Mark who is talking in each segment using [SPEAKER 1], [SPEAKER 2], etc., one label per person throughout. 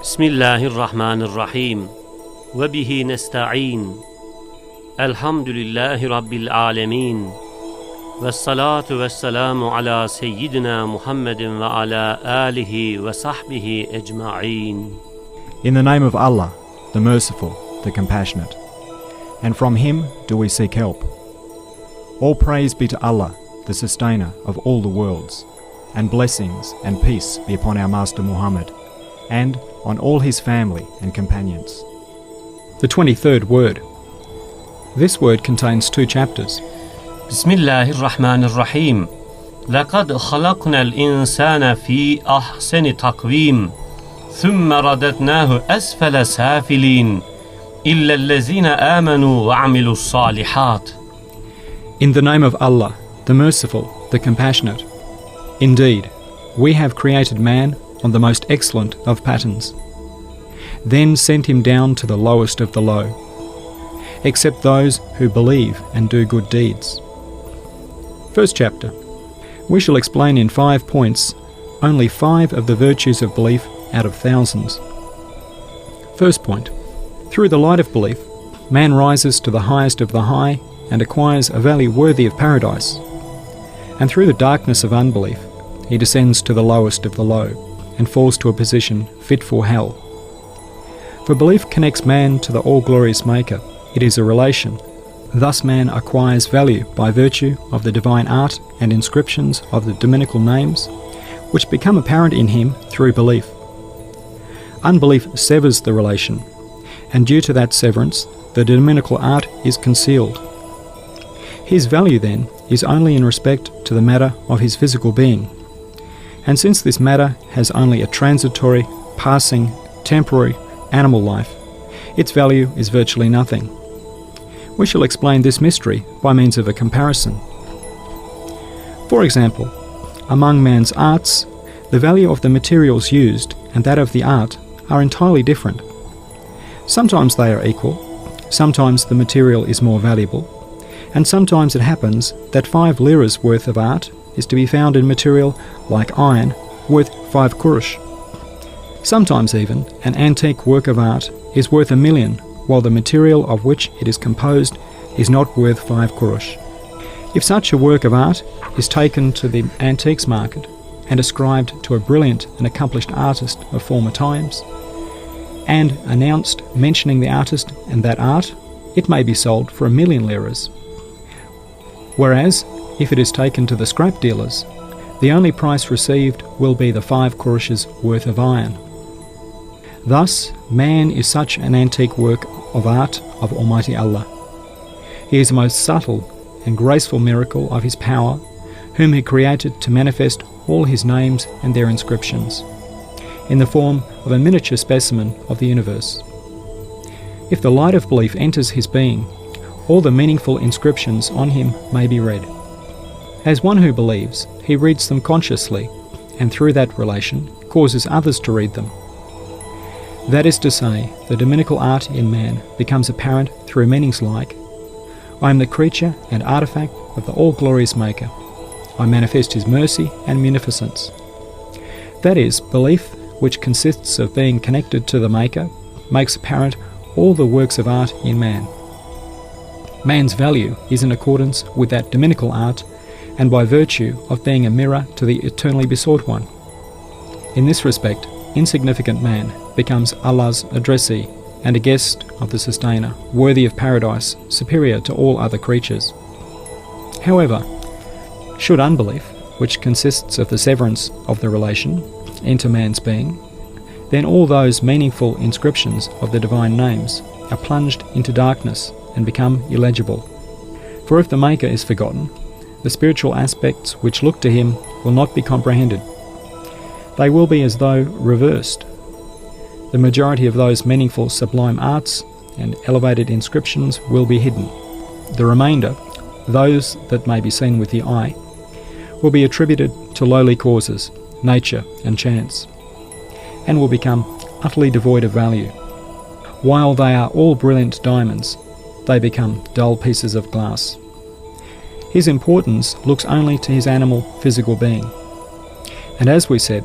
[SPEAKER 1] Bismillahirrahmanirrahim. Ve bihi nesta'in. Elhamdülillahi Rabbil alemin. Vessalatu vesselamu ala seyyidina Muhammedin ve ala alihi ve sahbihi ecma'in.
[SPEAKER 2] In the name of Allah, the Merciful, the Compassionate, and from Him do we seek help. All praise be to Allah, the Sustainer of all the worlds, and blessings and peace be upon our Master Muhammad, and on all his family and companions.
[SPEAKER 3] The 23rd word. This word contains 2 chapters.
[SPEAKER 1] Bismillahirrahmanirrahim. لَقَدْ خَلَقْنَا الْإِنسَانَ فِي أَحْسَنِ تَقْوِيمٍ ثُمَّ رَدَدْنَاهُ أَسْفَلَ سَافِلِينَ إِلَّا الَّذِينَ آمَنُوا وَعَمِلُوا الصَّالِحَاتِ.
[SPEAKER 3] In the name of Allah, the Merciful, the Compassionate. Indeed, we have created man on the most excellent of patterns, then sent him down to the lowest of the low, except those who believe and do good deeds. First chapter. We shall explain in 5 points only 5 of the virtues of belief out of thousands. First point. Through the light of belief, man rises to the highest of the high and acquires a value worthy of paradise. And through the darkness of unbelief, he descends to the lowest of the low and falls to a position fit for hell. For belief connects man to the all-glorious Maker. It is a relation. Thus man acquires value by virtue of the divine art and inscriptions of the dominical names, which become apparent in him through belief. Unbelief severs the relation, and due to that severance, the dominical art is concealed. His value, then, is only in respect to the matter of his physical being. And since this matter has only a transitory, passing, temporary, animal life, its value is virtually nothing. We shall explain this mystery by means of a comparison. For example, among man's arts, the value of the materials used and that of the art are entirely different. Sometimes they are equal, sometimes the material is more valuable, and sometimes it happens that 5 liras worth of art is to be found in material like iron worth 5 kurush. Sometimes even an antique work of art is worth 1 million, while the material of which it is composed is not worth 5 kurush. If such a work of art is taken to the antiques market and ascribed to a brilliant and accomplished artist of former times, and announced mentioning the artist and that art, it may be sold for 1 million liras. Whereas, if it is taken to the scrap dealers, the only price received will be the 5 kurushes worth of iron. Thus, man is such an antique work of art of Almighty Allah. He is the most subtle and graceful miracle of His power, whom He created to manifest all His names and their inscriptions, in the form of a miniature specimen of the universe. If the light of belief enters his being, all the meaningful inscriptions on him may be read. As one who believes, he reads them consciously, and through that relation causes others to read them. That is to say, the dominical art in man becomes apparent through meanings like, I am the creature and artifact of the all-glorious Maker. I manifest His mercy and munificence. That is, belief, which consists of being connected to the Maker, makes apparent all the works of art in man. Man's value is in accordance with that dominical art and by virtue of being a mirror to the eternally besought one. In this respect, insignificant man becomes Allah's addressee and a guest of the Sustainer, worthy of paradise, superior to all other creatures. However, should unbelief, which consists of the severance of the relation, enter man's being, then all those meaningful inscriptions of the divine names are plunged into darkness and become illegible. For if the Maker is forgotten, the spiritual aspects which look to Him will not be comprehended. They will be as though reversed. The majority of those meaningful sublime arts and elevated inscriptions will be hidden. The remainder, those that may be seen with the eye, will be attributed to lowly causes, nature and chance, and will become utterly devoid of value. While they are all brilliant diamonds, they become dull pieces of glass. His importance looks only to his animal physical being. And as we said,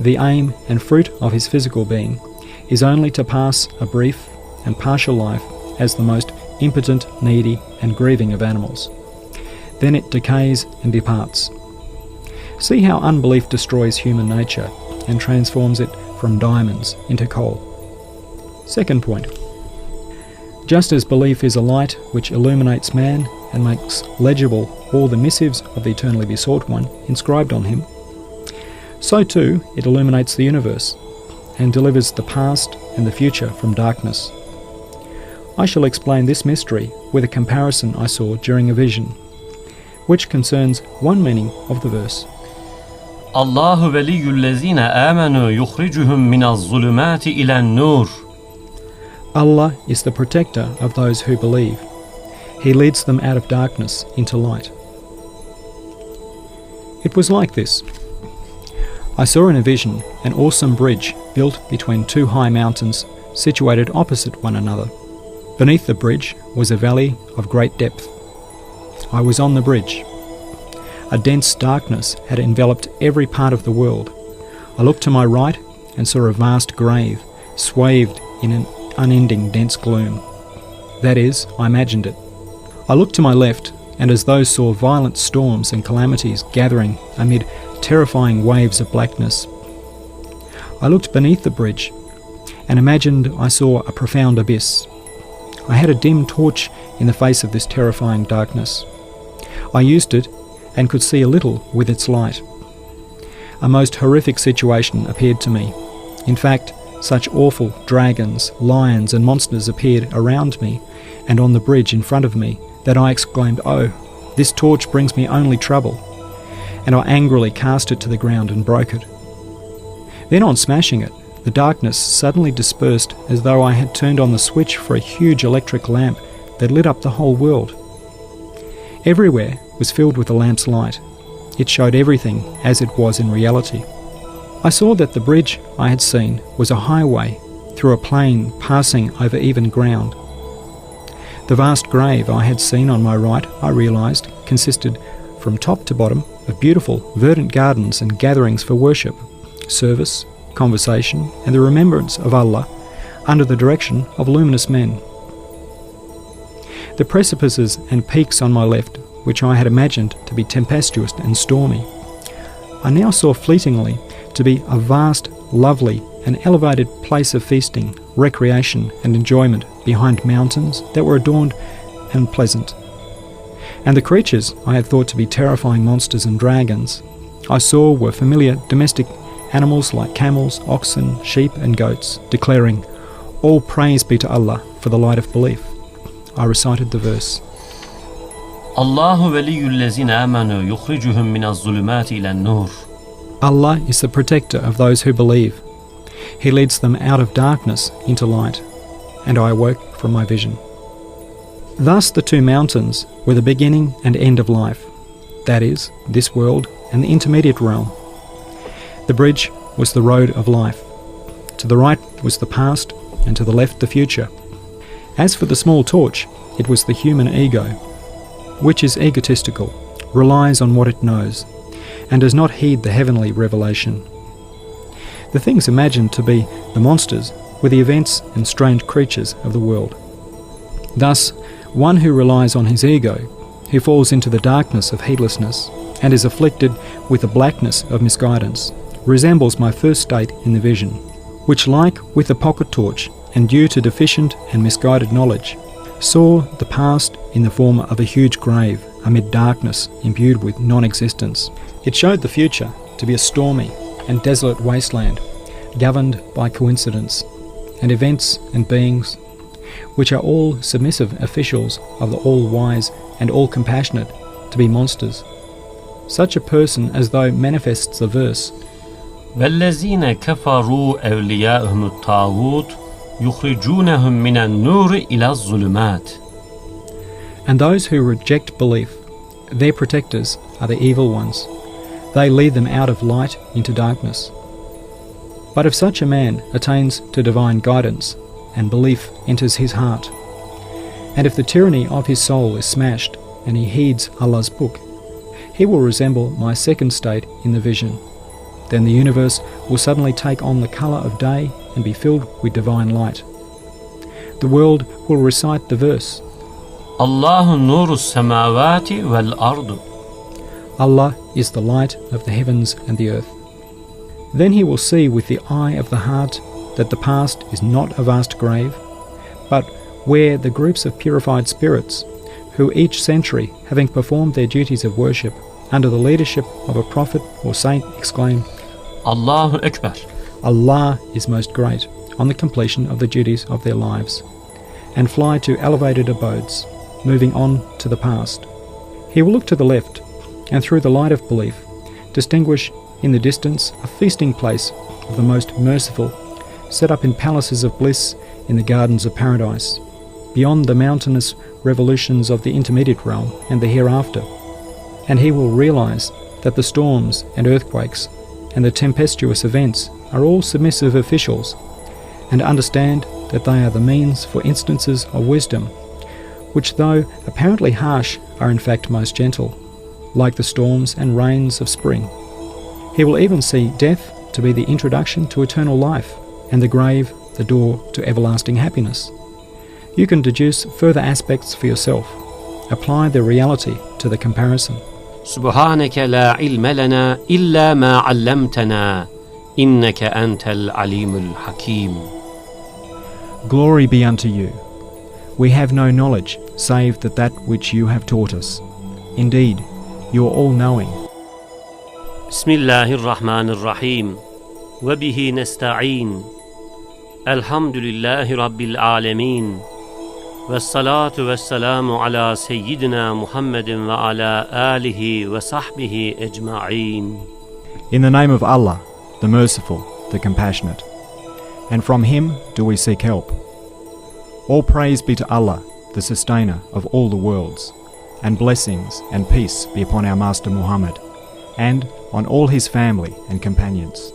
[SPEAKER 3] the aim and fruit of his physical being is only to pass a brief and partial life as the most impotent, needy and grieving of animals. Then it decays and departs. See how unbelief destroys human nature and transforms it from diamonds into coal. Second point. Just as belief is a light which illuminates man and makes legible all the missives of the eternally besought one inscribed on him, so too it illuminates the universe and delivers the past and the future from darkness. I shall explain this mystery with a comparison I saw during a vision, which concerns one meaning of the verse.
[SPEAKER 1] Allahu veliyyullezine amenu yukhrijuhum minaz-zulumati ilan-nur.
[SPEAKER 3] Allah is the protector of those who believe. He leads them out of darkness into light. It was like this. I saw in a vision an awesome bridge built between two high mountains situated opposite one another. Beneath the bridge was a valley of great depth. I was on the bridge. A dense darkness had enveloped every part of the world. I looked to my right and saw a vast grave, swathed in an unending dense gloom. That is, I imagined it. I looked to my left, and as though saw violent storms and calamities gathering amid terrifying waves of blackness. I looked beneath the bridge, and imagined I saw a profound abyss. I had a dim torch in the face of this terrifying darkness. I used it, and could see a little with its light. A most horrific situation appeared to me. In fact, such awful dragons, lions and monsters appeared around me and on the bridge in front of me that I exclaimed, "Oh, this torch brings me only trouble," and I angrily cast it to the ground and broke it. Then on smashing it, the darkness suddenly dispersed as though I had turned on the switch for a huge electric lamp that lit up the whole world. Everywhere was filled with the lamp's light. It showed everything as it was in reality. I saw that the bridge I had seen was a highway through a plain passing over even ground. The vast grave I had seen on my right, I realised, consisted from top to bottom of beautiful, verdant gardens and gatherings for worship, service, conversation, and the remembrance of Allah under the direction of luminous men. The precipices and peaks on my left, which I had imagined to be tempestuous and stormy, I now saw fleetingly to be a vast, lovely, and elevated place of feasting, recreation, and enjoyment behind mountains that were adorned and pleasant. And the creatures I had thought to be terrifying monsters and dragons, I saw were familiar domestic animals like camels, oxen, sheep, and goats, declaring, "All praise be to Allah for the light of belief." I recited the verse.
[SPEAKER 1] Allahu veliyyullezine amenu yukhrijuhum minaz-zulumati ilan-nur.
[SPEAKER 3] Allah is the protector of those who believe. He leads them out of darkness into light. And I awoke from my vision. Thus the two mountains were the beginning and end of life, that is, this world and the intermediate realm. The bridge was the road of life. To the right was the past, and to the left the future. As for the small torch, it was the human ego, which is egotistical, relies on what it knows, and does not heed the heavenly revelation. The things imagined to be the monsters were the events and strange creatures of the world. Thus, one who relies on his ego, who falls into the darkness of heedlessness, and is afflicted with the blackness of misguidance, resembles my first state in the vision, which, like with a pocket torch, and due to deficient and misguided knowledge, saw the past in the form of a huge grave amid darkness imbued with non-existence. It showed the future to be a stormy and desolate wasteland, governed by coincidence, and events and beings, which are all submissive officials of the all-wise and all-compassionate, to be monsters. Such a person as though manifests the verse,
[SPEAKER 1] وَالَّذِينَ كَفَرُوا أَوْلِيَاءُهُمُ الطَّاغُوتُ يُخْرِجُونَهُم مِّنَ النُّورِ إِلَى الظُّلُمَاتِ.
[SPEAKER 3] And those who reject belief, their protectors are the evil ones. They lead them out of light into darkness. But if such a man attains to divine guidance, and belief enters his heart, and if the tyranny of his soul is smashed, and he heeds Allah's book, he will resemble my second state in the vision. Then the universe will suddenly take on the colour of day and be filled with divine light. The world will recite the verse,
[SPEAKER 1] Allahu nuru samawati wal ardu.
[SPEAKER 3] Allah is the light of the heavens and the earth. Then he will see with the eye of the heart that the past is not a vast grave, but where the groups of purified spirits, who each century, having performed their duties of worship under the leadership of a prophet or saint, exclaim,
[SPEAKER 1] Allahu Akbar.
[SPEAKER 3] Allah is most great, on the completion of the duties of their lives, and fly to elevated abodes, moving on to the past. He will look to the left, and through the light of belief, distinguish in the distance a feasting place of the most merciful, set up in palaces of bliss in the gardens of paradise, beyond the mountainous revolutions of the intermediate realm and the hereafter. And he will realize that the storms and earthquakes and the tempestuous events are all submissive officials, and understand that they are the means for instances of wisdom, which though apparently harsh are in fact most gentle, like the storms and rains of spring. He will even see death to be the introduction to eternal life, and the grave the door to everlasting happiness. You can deduce further aspects for yourself. Apply the reality to the comparison.
[SPEAKER 1] سبحانك لا علم لنا إلا ما علمتنا إنك أنت العليم الحكيم.
[SPEAKER 2] Glory be unto you. We have no knowledge save that which you have taught us. Indeed, you are all-knowing.
[SPEAKER 1] بسم الله الرحمن الرحيم وبه نستعين الحمد لله رب العالمين والصلاة والسلام على سيدنا محمد وعلى آله وصحبه أجمعين.
[SPEAKER 2] In the name of Allah, the Merciful, the Compassionate, and from Him do we seek help. All praise be to Allah, the Sustainer of all the worlds, and blessings and peace be upon our Master Muhammad, and on all his family and companions.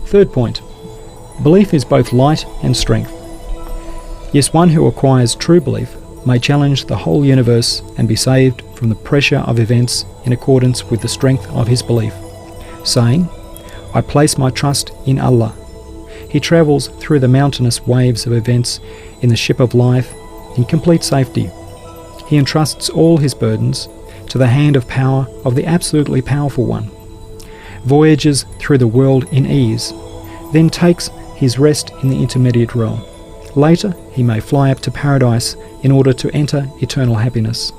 [SPEAKER 3] Third point. Belief is both light and strength. Yes, one who acquires true belief may challenge the whole universe and be saved from the pressure of events in accordance with the strength of his belief, saying, I place my trust in Allah. He travels through the mountainous waves of events in the ship of life in complete safety. He entrusts all his burdens to the hand of power of the absolutely powerful one, voyages through the world in ease, then takes his rest in the intermediate realm. Later, he may fly up to paradise in order to enter eternal happiness.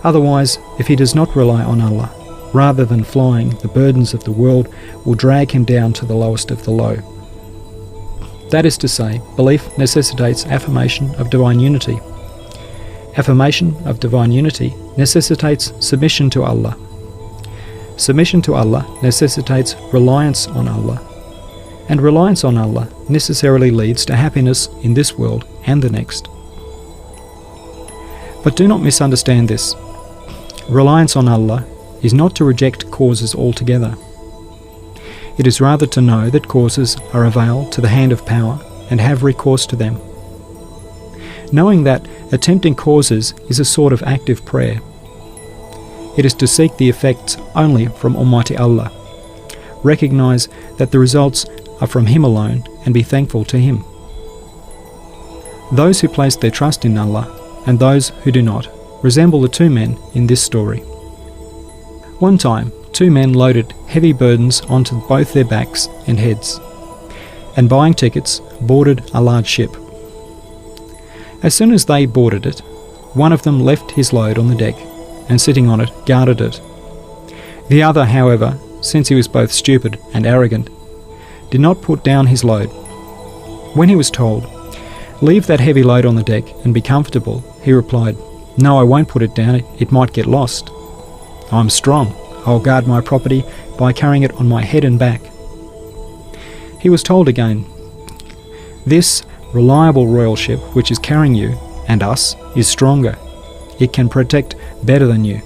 [SPEAKER 3] Otherwise, if he does not rely on Allah, rather than flying, the burdens of the world will drag him down to the lowest of the low. That is to say, belief necessitates affirmation of divine unity. Affirmation of divine unity necessitates submission to Allah. Submission to Allah necessitates reliance on Allah. And reliance on Allah necessarily leads to happiness in this world and the next. But do not misunderstand this. Reliance on Allah is not to reject causes altogether. It is rather to know that causes are a veil to the hand of power and have recourse to them. Knowing that attempting causes is a sort of active prayer. It is to seek the effects only from Almighty Allah. Recognize that the results are from Him alone and be thankful to Him. Those who place their trust in Allah and those who do not resemble the two men in this story. One time, two men loaded heavy burdens onto both their backs and heads, and buying tickets, boarded a large ship. As soon as they boarded it, one of them left his load on the deck, and sitting on it, guarded it. The other, however, since he was both stupid and arrogant, did not put down his load. When he was told, "Leave that heavy load on the deck and be comfortable," he replied, "No, I won't put it down, it might get lost. I'm strong, I'll guard my property by carrying it on my head and back." He was told again, "This reliable royal ship which is carrying you and us is stronger. It can protect better than you.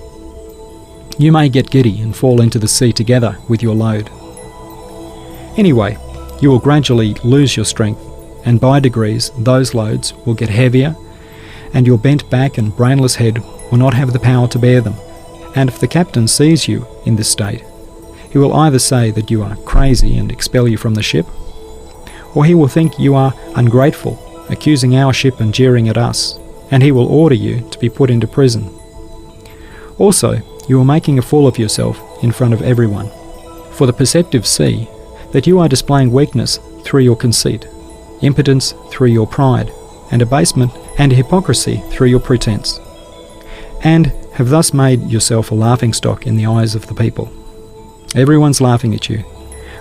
[SPEAKER 3] You may get giddy and fall into the sea together with your load. Anyway, you will gradually lose your strength, and by degrees those loads will get heavier, and your bent back and brainless head will not have the power to bear them. And if the captain sees you in this state, he will either say that you are crazy and expel you from the ship, or he will think you are ungrateful, accusing our ship and jeering at us, and he will order you to be put into prison. Also, you are making a fool of yourself in front of everyone, for the perceptive see that you are displaying weakness through your conceit, impotence through your pride, and abasement and hypocrisy through your pretense, and have thus made yourself a laughingstock in the eyes of the people. Everyone's laughing at you,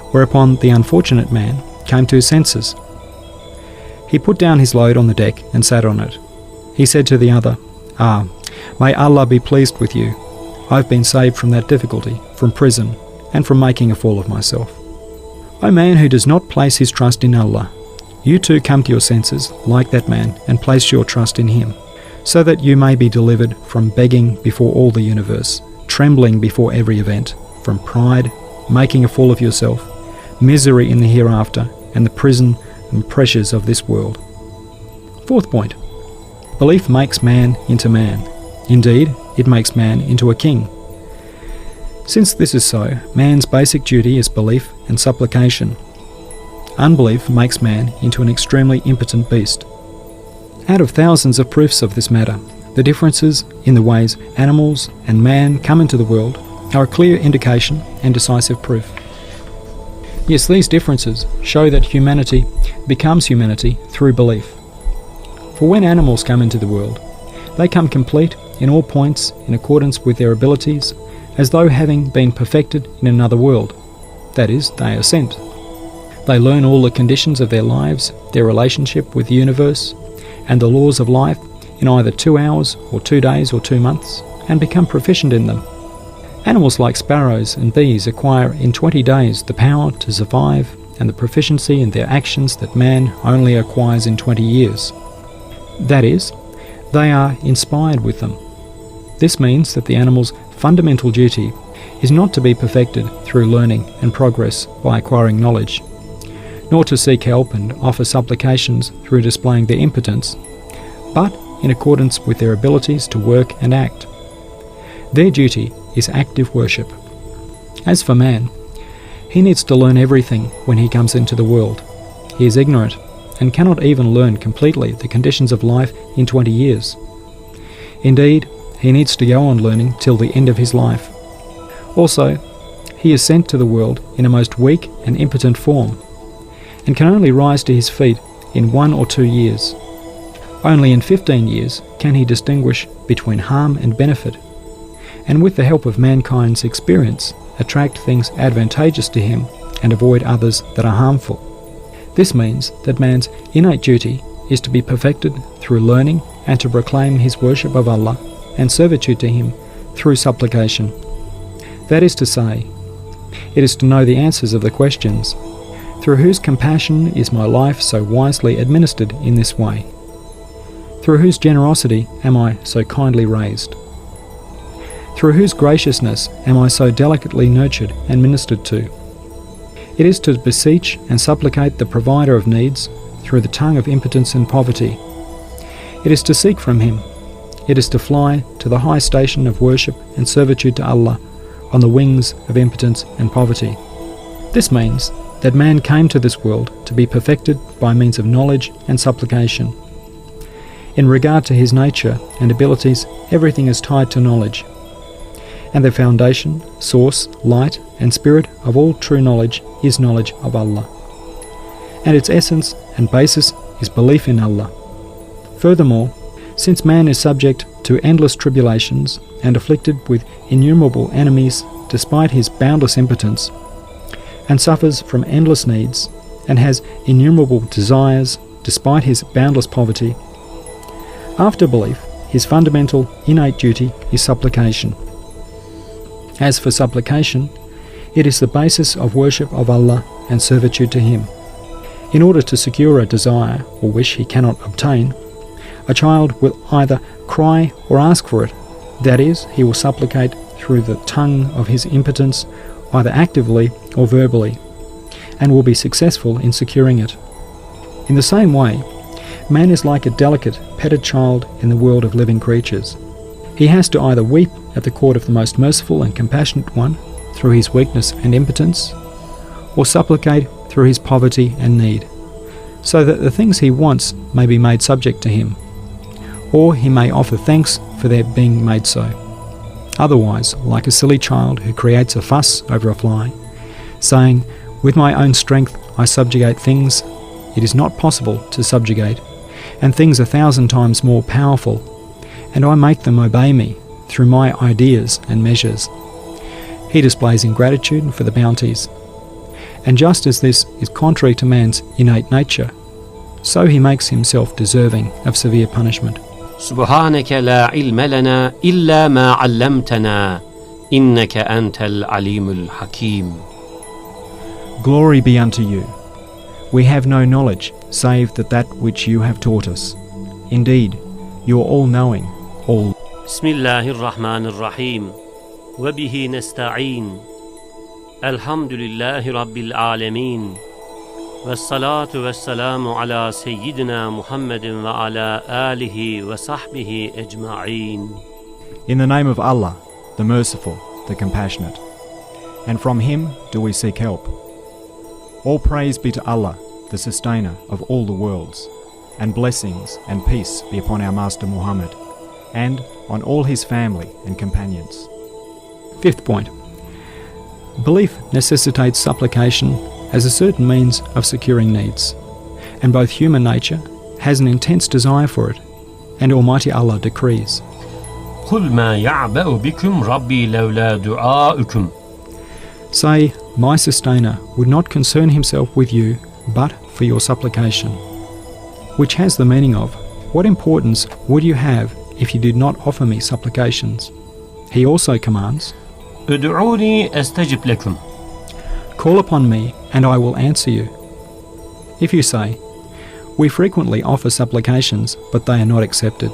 [SPEAKER 3] whereupon the unfortunate man came to his senses. He put down his load on the deck and sat on it. He said to the other, "Ah, may Allah be pleased with you. I've been saved from that difficulty, from prison, and from making a fool of myself." O man who does not place his trust in Allah, you too come to your senses like that man and place your trust in him, so that you may be delivered from begging before all the universe, trembling before every event, from pride, making a fool of yourself, misery in the hereafter, and the prison and pressures of this world. Fourth point. Belief makes man into man. Indeed, it makes man into a king. Since this is so, man's basic duty is belief and supplication. Unbelief makes man into an extremely impotent beast. Out of thousands of proofs of this matter, the differences in the ways animals and man come into the world are a clear indication and decisive proof. Yes, these differences show that humanity becomes humanity through belief. For when animals come into the world, they come complete in all points in accordance with their abilities, as though having been perfected in another world. That is, they are sent. They learn all the conditions of their lives, their relationship with the universe, and the laws of life in either 2 hours or 2 days or 2 months, and become proficient in them. Animals like sparrows and bees acquire in 20 days the power to survive and the proficiency in their actions that man only acquires in 20 years. That is, they are inspired with them. This means that the animal's fundamental duty is not to be perfected through learning and progress by acquiring knowledge, nor to seek help and offer supplications through displaying their impotence, but in accordance with their abilities to work and act. Their duty is active worship. As for man, he needs to learn everything when he comes into the world. He is ignorant and cannot even learn completely the conditions of life in 20 years. Indeed, he needs to go on learning till the end of his life. Also, he is sent to the world in a most weak and impotent form, and can only rise to his feet in 1 or 2 years. Only in 15 years can he distinguish between harm and benefit, and with the help of mankind's experience, attract things advantageous to him and avoid others that are harmful. This means that man's innate duty is to be perfected through learning and to proclaim his worship of Allah and servitude to him through supplication. That is to say, it is to know the answers of the questions: through whose compassion is my life so wisely administered in this way? Through whose generosity am I so kindly raised? Through whose graciousness am I so delicately nurtured and ministered to? It is to beseech and supplicate the provider of needs through the tongue of impotence and poverty. It is to seek from him. It is to fly to the high station of worship and servitude to Allah on the wings of impotence and poverty. This means that man came to this world to be perfected by means of knowledge and supplication. In regard to his nature and abilities, everything is tied to knowledge, and the foundation, source, light, and spirit of all true knowledge is knowledge of Allah, and its essence and basis is belief in Allah. Furthermore, since man is subject to endless tribulations and afflicted with innumerable enemies despite his boundless impotence, and suffers from endless needs, and has innumerable desires despite his boundless poverty, after belief, his fundamental innate duty is supplication. As for supplication, it is the basis of worship of Allah and servitude to him. In order to secure a desire or wish he cannot obtain, a child will either cry or ask for it. That is, he will supplicate through the tongue of his impotence, either actively or verbally, and will be successful in securing it. In the same way, man is like a delicate, petted child in the world of living creatures. He has to either weep at the court of the most merciful and compassionate one, through his weakness and impotence, or supplicate through his poverty and need, so that the things he wants may be made subject to him, or he may offer thanks for their being made so. Otherwise, like a silly child who creates a fuss over a fly, saying, "With my own strength I subjugate things it is not possible to subjugate, and things 1,000 times more powerful, and I make them obey me through my ideas and measures." He displays ingratitude for the bounties. And just as this is contrary to man's innate nature, so he makes himself deserving of severe punishment.
[SPEAKER 1] سبحانك لا علم لنا إلا ما علمتنا إنك أنت العليم الحكيم.
[SPEAKER 2] Glory be unto you. We have no knowledge save that which you have taught us. Indeed, you are all-knowing, all.
[SPEAKER 1] بسم الله الرحمن الرحيم وبه نستعين الحمد لله رب العالمين والصلاة والسلام على سيدنا محمد وعلى آله وصحبه أجمعين.
[SPEAKER 2] In the name of Allah, the Merciful, the Compassionate, and from Him do we seek help. All praise be to Allah, the Sustainer of all the worlds, and blessings and peace be upon our Master Muhammad, and on all his family and companions.
[SPEAKER 3] Fifth point. Belief necessitates supplication as a certain means of securing needs, and both human nature has an intense desire for it, and Almighty Allah decrees,
[SPEAKER 1] قُلْ مَا يَعْبَأُ بِكُمْ رَبِّي لَوْلَا دُعَاؤُكُمْ.
[SPEAKER 3] Say, my Sustainer would not concern himself with you but for your supplication, which has the meaning of, what importance would you have if you did not offer me supplications? He also commands,
[SPEAKER 1] ادعوني أستجب لكم.
[SPEAKER 3] Call upon me and I will answer you. If you say, we frequently offer supplications but they are not accepted.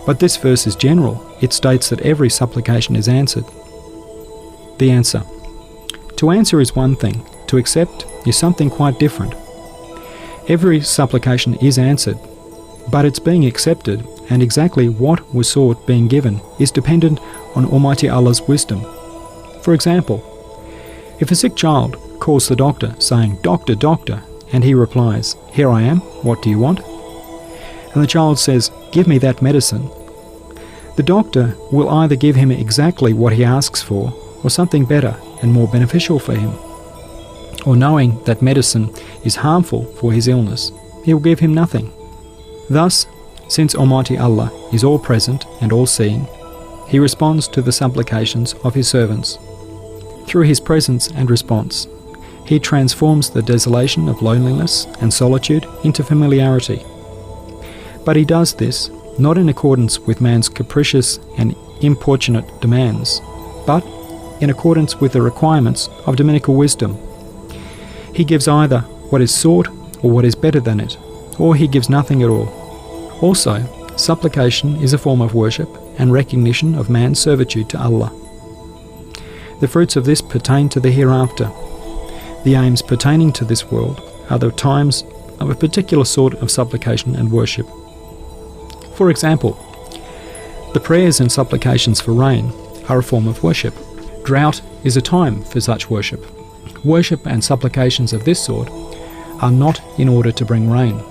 [SPEAKER 3] But this verse is general. It states that every supplication is answered. The answer. To answer is one thing. To accept is something quite different. Every supplication is answered, but its being accepted and exactly what was sought being given is dependent on Almighty Allah's wisdom. For example, if a sick child calls the doctor saying, "Doctor, doctor," and he replies, "Here I am, what do you want?" and the child says, "Give me that medicine," the doctor will either give him exactly what he asks for or something better and more beneficial for him. Or knowing that medicine is harmful for his illness, he will give him nothing. Thus, since Almighty Allah is all-present and all-seeing, He responds to the supplications of His servants. Through His presence and response, He transforms the desolation of loneliness and solitude into familiarity. But He does this not in accordance with man's capricious and importunate demands, but in accordance with the requirements of dominical wisdom. He gives either what is sought or what is better than it, or He gives nothing at all. Also, supplication is a form of worship and recognition of man's servitude to Allah. The fruits of this pertain to the hereafter. The aims pertaining to this world are the times of a particular sort of supplication and worship. For example, the prayers and supplications for rain are a form of worship. Drought is a time for such worship. Worship and supplications of this sort are not in order to bring rain.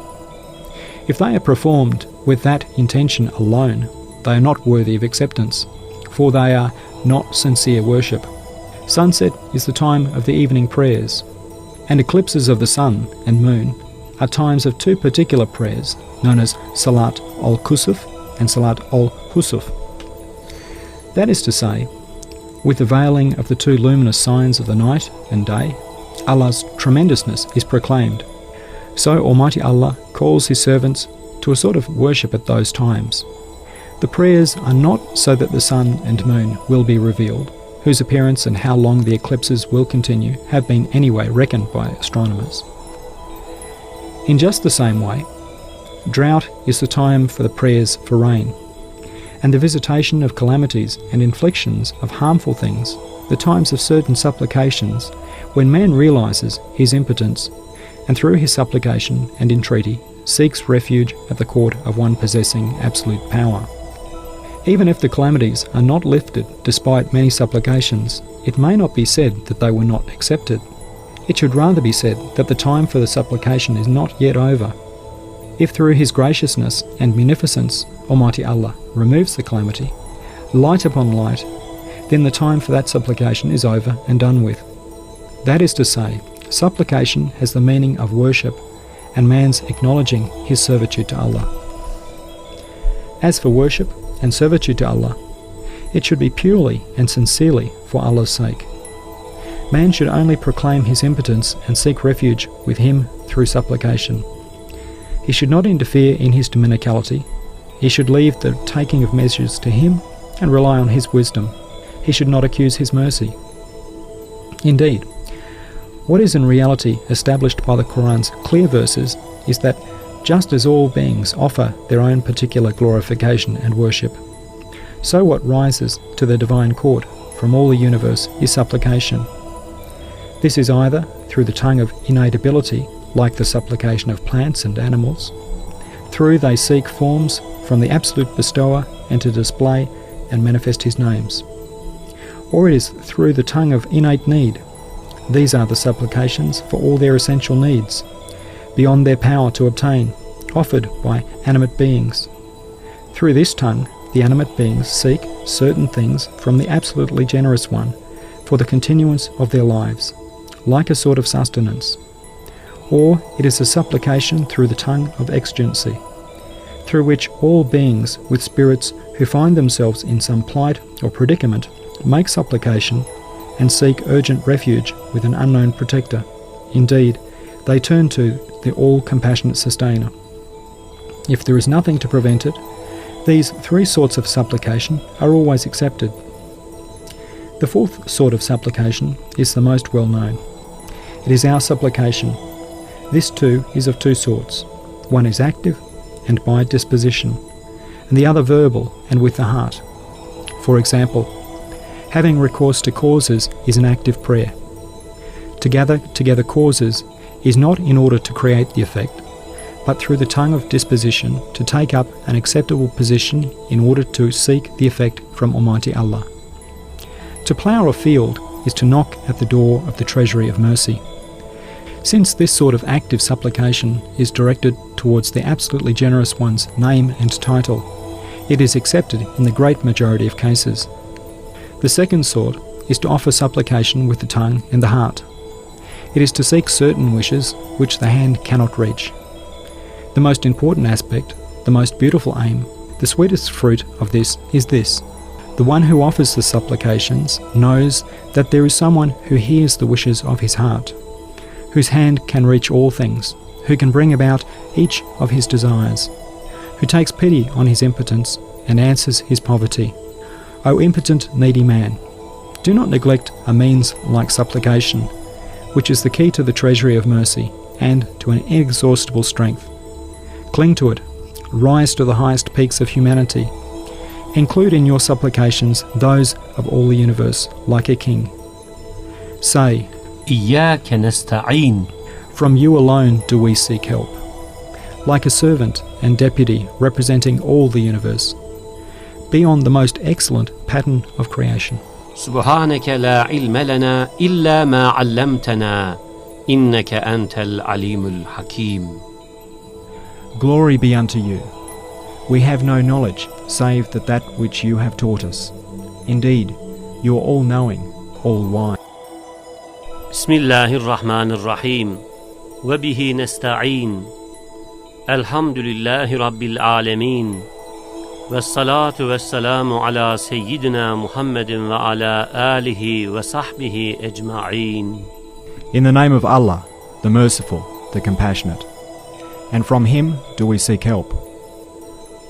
[SPEAKER 3] If they are performed with that intention alone, they are not worthy of acceptance, for they are not sincere worship. Sunset is the time of the evening prayers, and eclipses of the sun and moon are times of two particular prayers known as Salat al-Kusuf and Salat al-Husuf. That is to say, with the veiling of the two luminous signs of the night and day, Allah's tremendousness is proclaimed. So Almighty Allah calls His servants to a sort of worship at those times. The prayers are not so that the sun and moon will be revealed, whose appearance and how long the eclipses will continue have been anyway reckoned by astronomers. In just the same way, drought is the time for the prayers for rain, and the visitation of calamities and inflictions of harmful things, the times of certain supplications, when man realizes his impotence, and through his supplication and entreaty seeks refuge at the court of one possessing absolute power. Even if the calamities are not lifted despite many supplications, it may not be said that they were not accepted. It should rather be said that the time for the supplication is not yet over. If through His graciousness and munificence Almighty Allah removes the calamity, light upon light, then the time for that supplication is over and done with. That is to say, supplication has the meaning of worship and man's acknowledging his servitude to Allah. As for worship and servitude to Allah, it should be purely and sincerely for Allah's sake. Man should only proclaim his impotence and seek refuge with Him through supplication. He should not interfere in his dominicality. He should leave the taking of measures to Him and rely on His wisdom. He should not accuse His mercy. Indeed, what is in reality established by the Qur'an's clear verses is that just as all beings offer their own particular glorification and worship, so what rises to the divine court from all the universe is supplication. This is either through the tongue of innate ability, like the supplication of plants and animals, through they seek forms from the absolute bestower and to display and manifest His names, or it is through the tongue of innate need. These are the supplications for all their essential needs, beyond their power to obtain, offered by animate beings. Through this tongue, the animate beings seek certain things from the absolutely generous One for the continuance of their lives, like a sort of sustenance. Or it is a supplication through the tongue of exigency, through which all beings with spirits who find themselves in some plight or predicament make supplication and seek urgent refuge with an unknown protector. Indeed, they turn to the all-compassionate sustainer. If there is nothing to prevent it, these three sorts of supplication are always accepted. The fourth sort of supplication is the most well-known. It is our supplication. This too is of two sorts. One is active and by disposition, and the other verbal and with the heart. For example, having recourse to causes is an active prayer. To gather together causes is not in order to create the effect, but through the tongue of disposition to take up an acceptable position in order to seek the effect from Almighty Allah. To plough a field is to knock at the door of the treasury of mercy. Since this sort of active supplication is directed towards the absolutely generous One's name and title, it is accepted in the great majority of cases. The second sort is to offer supplication with the tongue and the heart. It is to seek certain wishes which the hand cannot reach. The most important aspect, the most beautiful aim, the sweetest fruit of this is this: the one who offers the supplications knows that there is someone who hears the wishes of his heart, whose hand can reach all things, who can bring about each of his desires, who takes pity on his impotence and answers his poverty. O impotent, needy man, do not neglect a means like supplication, which is the key to the treasury of mercy and to an inexhaustible strength. Cling to it, rise to the highest peaks of humanity. Include in your supplications those of all the universe, like a king. Say,
[SPEAKER 1] إياك نستعين.
[SPEAKER 3] From you alone do we seek help, like a servant and deputy representing all the universe. Be on the most excellent pattern of creation.
[SPEAKER 1] سبحانك لا علم لنا إلا ما علمتنا إنك أنت العليم الحكيم.
[SPEAKER 2] Glory be unto you. We have no knowledge save that which you have taught us. Indeed, you are all-knowing, all-wise.
[SPEAKER 1] بسم الله الرحمن الرحيم وبه نستعين الحمد لله رب العالمين والصلاة والسلام على سيدنا محمد وعلى آله وصحبه أجمعين.
[SPEAKER 2] In the name of Allah, the Merciful, the Compassionate, and from Him do we seek help.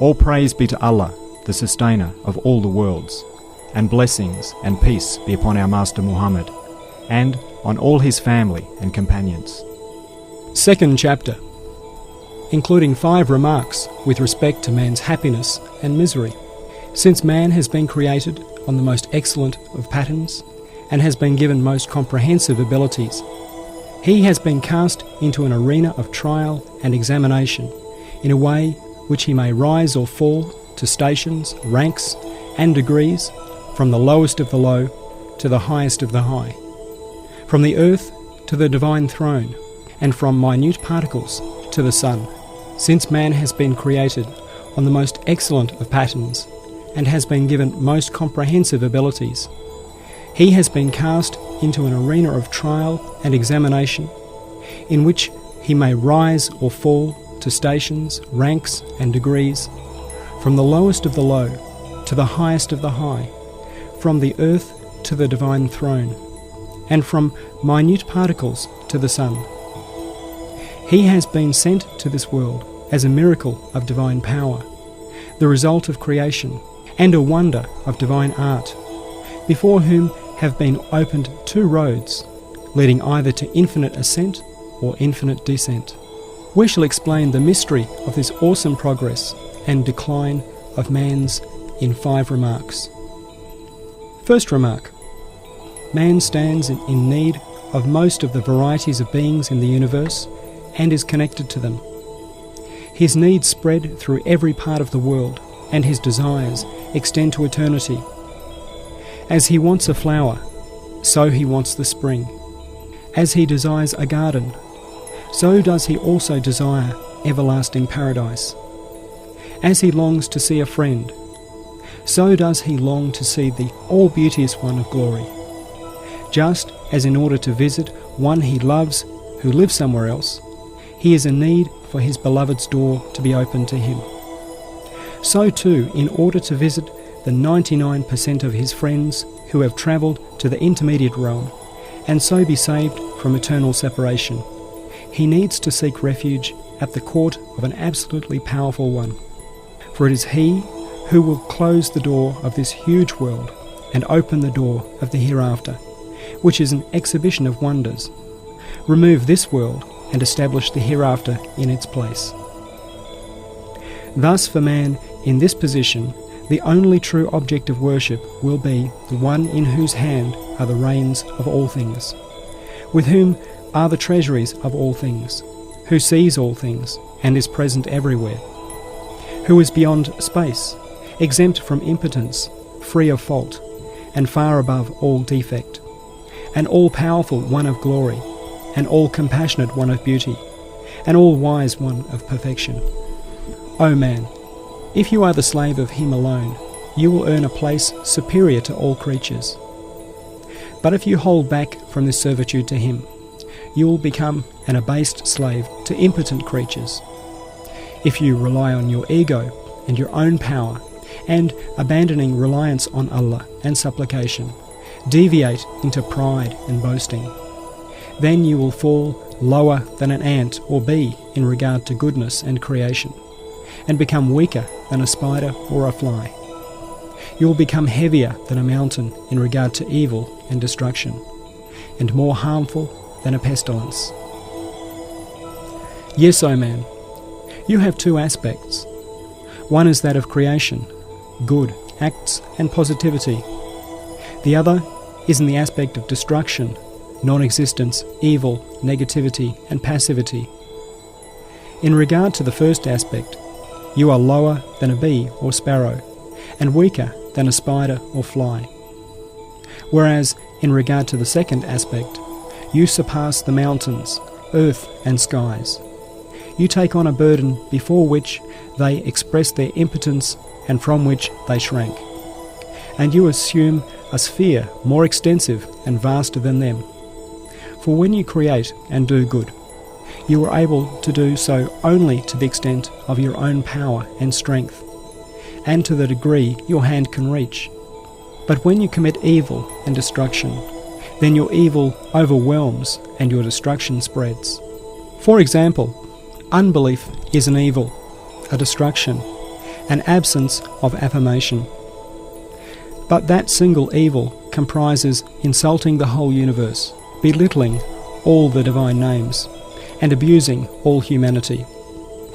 [SPEAKER 2] All praise be to Allah, the Sustainer of all the worlds, and blessings and peace be upon our Master Muhammad, and on all his family and companions.
[SPEAKER 3] Second chapter, including 5 remarks with respect to man's happiness and misery. Since man has been created on the most excellent of patterns and has been given most comprehensive abilities, he has been cast into an arena of trial and examination in a way which he may rise or fall to stations, ranks and degrees from the lowest of the low to the highest of the high, from the earth to the divine throne, and from minute particles to the sun. Since man has been created on the most excellent of patterns, and has been given most comprehensive abilities, he has been cast into an arena of trial and examination, in which he may rise or fall to stations, ranks and degrees, from the lowest of the low to the highest of the high, from the earth to the divine throne, and from minute particles to the sun. He has been sent to this world as a miracle of divine power, the result of creation, and a wonder of divine art, before whom have been opened two roads, leading either to infinite ascent or infinite descent. We shall explain the mystery of this awesome progress and decline of man's in 5 remarks. First remark: man stands in need of most of the varieties of beings in the universe and is connected to them. His needs spread through every part of the world, and his desires extend to eternity. As he wants a flower, so he wants the spring. As he desires a garden, so does he also desire everlasting paradise. As he longs to see a friend, so does he long to see the all-beauteous one of glory. Just as in order to visit one he loves who lives somewhere else, he is in need for his beloved's door to be opened to him, so too, in order to visit the 99% of his friends who have travelled to the intermediate realm, and so be saved from eternal separation, he needs to seek refuge at the court of an absolutely powerful one. For it is he who will close the door of this huge world and open the door of the hereafter, which is an exhibition of wonders, remove this world and establish the hereafter in its place. Thus for man in this position, the only true object of worship will be the one in whose hand are the reins of all things, with whom are the treasuries of all things, who sees all things and is present everywhere, who is beyond space, exempt from impotence, free of fault, and far above all defect, an all-powerful one of glory, an all-compassionate one of beauty, an all-wise one of perfection. O man, if you are the slave of him alone, you will earn a place superior to all creatures. But if you hold back from this servitude to him, you will become an abased slave to impotent creatures. If you rely on your ego and your own power, and abandoning reliance on Allah and supplication, deviate into pride and boasting, then you will fall lower than an ant or bee in regard to goodness and creation, and become weaker than a spider or a fly. You will become heavier than a mountain in regard to evil and destruction, and more harmful than a pestilence. Yes, O man, you have two aspects. One is that of creation, good, acts and positivity. The other is in the aspect of destruction, non-existence, evil, negativity and passivity. In regard to the first aspect, you are lower than a bee or sparrow, and weaker than a spider or fly. Whereas, in regard to the second aspect, you surpass the mountains, earth and skies. You take on a burden before which they express their impotence and from which they shrank. And you assume a sphere more extensive and vaster than them. For when you create and do good, you are able to do so only to the extent of your own power and strength, and to the degree your hand can reach. But when you commit evil and destruction, then your evil overwhelms and your destruction spreads. For example, unbelief is an evil, a destruction, an absence of affirmation. But that single evil comprises insulting the whole universe, belittling all the divine names, and abusing all humanity.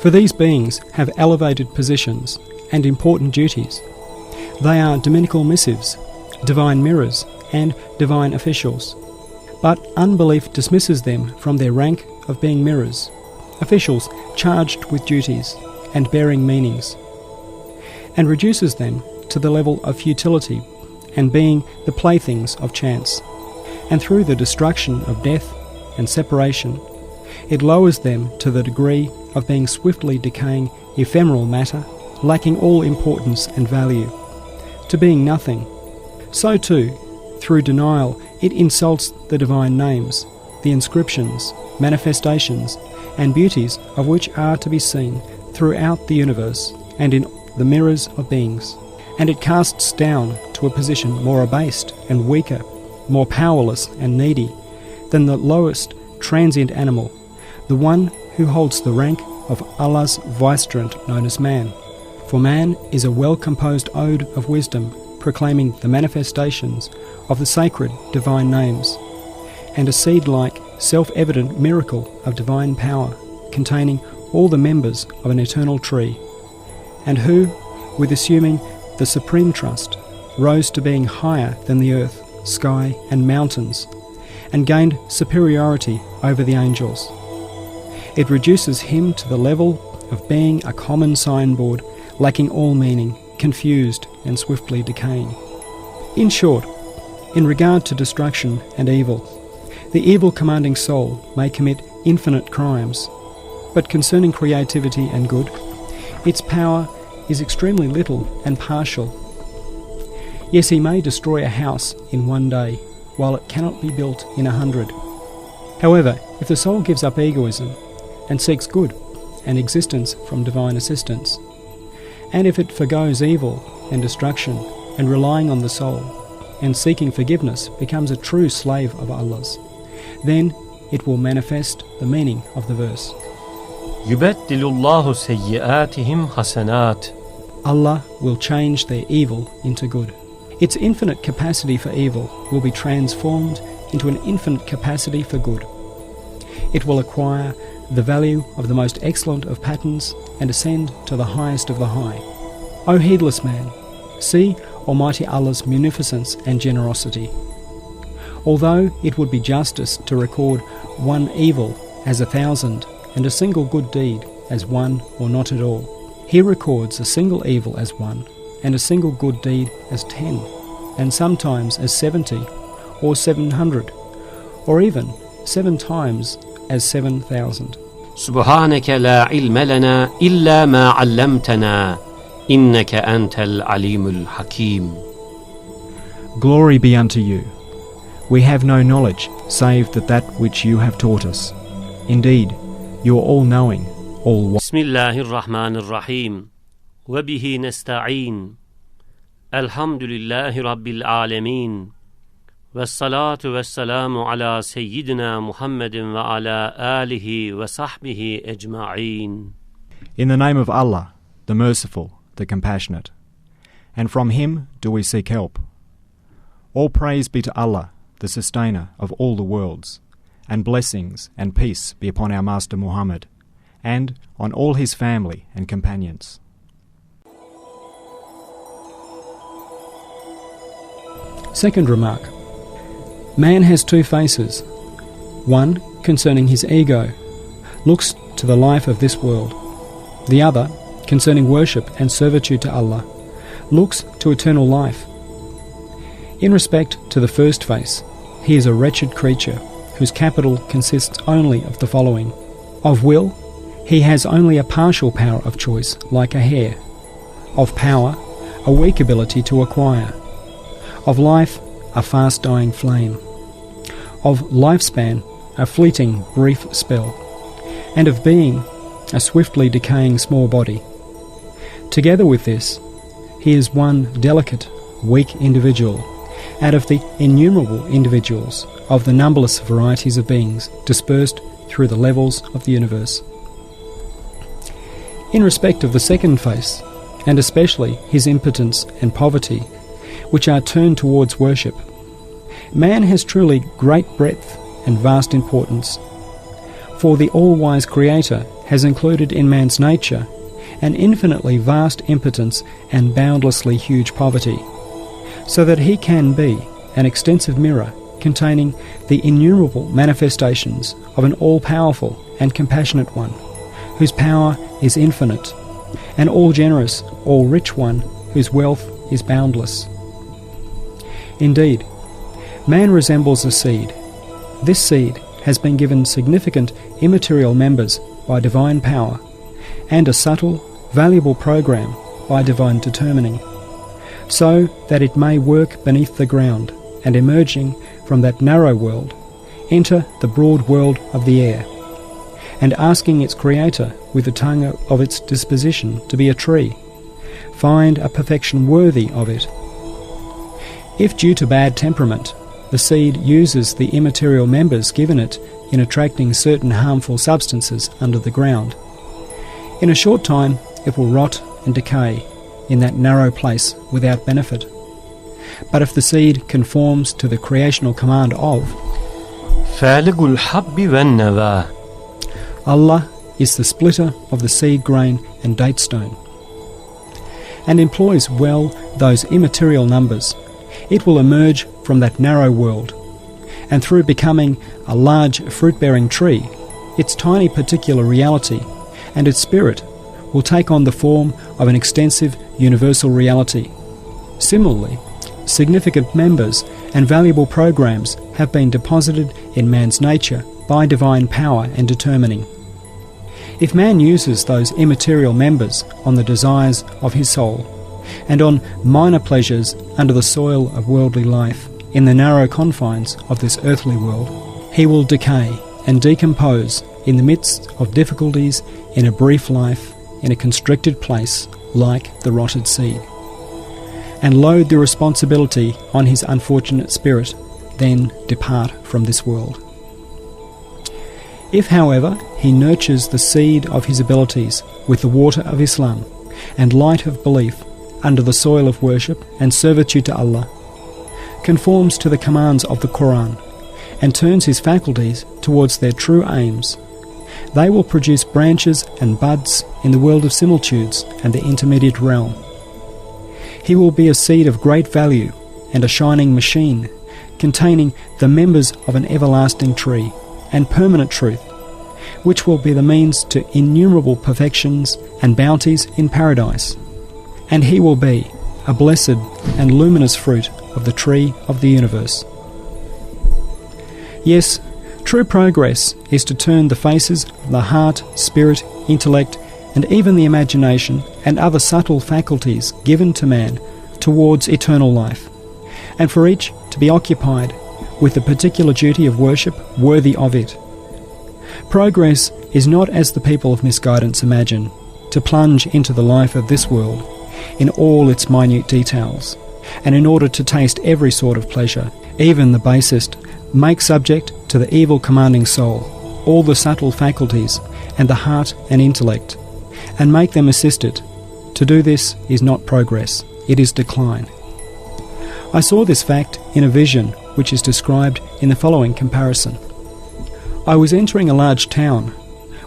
[SPEAKER 3] For these beings have elevated positions and important duties. They are dominical missives, divine mirrors, and divine officials. But unbelief dismisses them from their rank of being mirrors, officials charged with duties and bearing meanings, and reduces them to the level of futility and being the playthings of chance. And through the destruction of death and separation, it lowers them to the degree of being swiftly decaying ephemeral matter, lacking all importance and value, to being nothing. So too, through denial, it insults the divine names, the inscriptions, manifestations, and beauties of which are to be seen throughout the universe and in the mirrors of beings. And it casts down to a position more abased and weaker, more powerless and needy than the lowest transient animal, the one who holds the rank of Allah's vicegerent known as man. For man is a well-composed ode of wisdom proclaiming the manifestations of the sacred divine names, and a seed-like, self-evident miracle of divine power containing all the members of an eternal tree, and who, with assuming the supreme trust, rose to being higher than the earth, sky and mountains, and gained superiority over the angels. It reduces him to the level of being a common signboard, lacking all meaning, confused and swiftly decaying. In short, in regard to destruction and evil, the evil commanding soul may commit infinite crimes, but concerning creativity and good, its power is extremely little and partial. Yes, he may destroy a house in one day, while it cannot be built in 100. However, if the soul gives up egoism and seeks good and existence from divine assistance, and if it forgoes evil and destruction and relying on the soul and seeking forgiveness becomes a true slave of Allah's, then it will manifest the meaning of the verse.
[SPEAKER 1] يُبَدِّلُ اللَّهُ سَيِّئَاتِهِمْ حَسَنَاتٍ.
[SPEAKER 3] Allah will change their evil into good. Its infinite capacity for evil will be transformed into an infinite capacity for good. It will acquire the value of the most excellent of patterns and ascend to the highest of the high. O heedless man, see Almighty Allah's munificence and generosity. Although it would be justice to record one evil as 1,000 and a single good deed as one or not at all, He records a single evil as 1 and a single good deed as 10, and sometimes as 70 or 700, or even 7 times as 7,000.
[SPEAKER 1] سبحانك لا علم لنا إلا ما علمتنا إنك أنت العليم الحكيم.
[SPEAKER 2] Glory be unto you. We have no knowledge save that which you have taught us. Indeed, you are all-knowing, all-wise.
[SPEAKER 1] بسم الله الرحمن الرحيم وبه نستعين الحمد لله رب العالمين والصلاة والسلام على سيدنا محمد وعلى آله وصحبه أجمعين.
[SPEAKER 2] In the name of Allah, the Merciful, the Compassionate, and from Him do we seek help. All praise be to Allah, the Sustainer of all the worlds, and blessings and peace be upon our Master Muhammad, and on all his family and companions.
[SPEAKER 3] Second remark. Man has 2 faces. One, concerning his ego, looks to the life of this world. The other, concerning worship and servitude to Allah, looks to eternal life. In respect to the first face, he is a wretched creature whose capital consists only of the following. Of will, he has only a partial power of choice, like a hair. Of power, a weak ability to acquire. Of life, a fast-dying flame. Of lifespan, a fleeting, brief spell. And of being, a swiftly decaying small body. Together with this, he is one delicate, weak individual, out of the innumerable individuals of the numberless varieties of beings dispersed through the levels of the universe. In respect of the second face, and especially his impotence and poverty, which are turned towards worship, man has truly great breadth and vast importance. For the all-wise Creator has included in man's nature an infinitely vast impotence and boundlessly huge poverty, so that he can be an extensive mirror containing the innumerable manifestations of an all-powerful and compassionate one, whose power is infinite, an all-generous, all-rich one, whose wealth is boundless. Indeed, man resembles a seed. This seed has been given significant immaterial members by divine power and a subtle, valuable program by divine determining, so that it may work beneath the ground and emerging from that narrow world, enter the broad world of the air, and asking its creator with the tongue of its disposition to be a tree, find a perfection worthy of it. If due to bad temperament, the seed uses the immaterial members given it in attracting certain harmful substances under the ground, in a short time it will rot and decay in that narrow place without benefit. But if the seed conforms to the creational command of
[SPEAKER 1] فَالِقُ الْحَبِّ وَالنَّوَى,
[SPEAKER 3] Allah is the splitter of the seed grain and date stone, and employs well those immaterial numbers, it will emerge from that narrow world, and through becoming a large fruit-bearing tree, its tiny particular reality and its spirit will take on the form of an extensive universal reality. Similarly, significant members and valuable programs have been deposited in man's nature by divine power and determining. If man uses those immaterial members on the desires of his soul, and on minor pleasures under the soil of worldly life in the narrow confines of this earthly world, he will decay and decompose in the midst of difficulties in a brief life in a constricted place like the rotted seed, and load the responsibility on his unfortunate spirit, then depart from this world. If, however, he nurtures the seed of his abilities with the water of Islam and light of belief under the soil of worship and servitude to Allah, conforms to the commands of the Qur'an, and turns his faculties towards their true aims, they will produce branches and buds in the world of similitudes and the intermediate realm. He will be a seed of great value and a shining machine, containing the members of an everlasting tree and permanent truth, which will be the means to innumerable perfections and bounties in paradise. And he will be a blessed and luminous fruit of the tree of the universe. Yes, true progress is to turn the faces of the heart, spirit, intellect, and even the imagination and other subtle faculties given to man towards eternal life, and for each to be occupied with the particular duty of worship worthy of it. Progress is not, as the people of misguidance imagine, to plunge into the life of this world in all its minute details, and in order to taste every sort of pleasure, even the basest, make subject to the evil commanding soul all the subtle faculties and the heart and intellect, and make them assist it. To do this is not progress, it is decline. I saw this fact in a vision which is described in the following comparison. I was entering a large town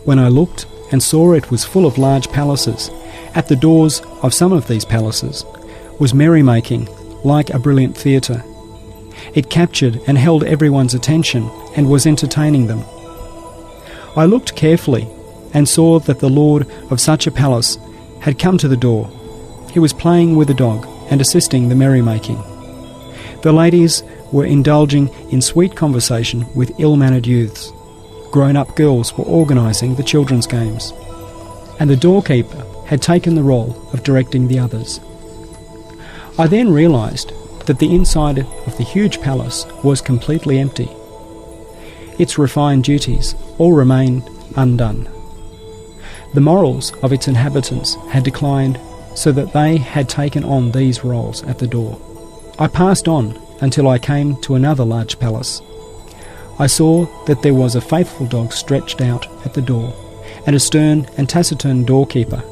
[SPEAKER 3] when I looked and saw it was full of large palaces. At the doors of some of these palaces was merrymaking like a brilliant theatre. It captured and held everyone's attention and was entertaining them. I looked carefully and saw that the lord of such a palace had come to the door. He was playing with a dog and assisting the merrymaking. The ladies were indulging in sweet conversation with ill-mannered youths. Grown-up girls were organising the children's games, and the doorkeeper had taken the role of directing the others. I then realised that the inside of the huge palace was completely empty. Its refined duties all remained undone. The morals of its inhabitants had declined so that they had taken on these roles at the door. I passed on until I came to another large palace. I saw that there was a faithful dog stretched out at the door, and a stern and taciturn doorkeeper.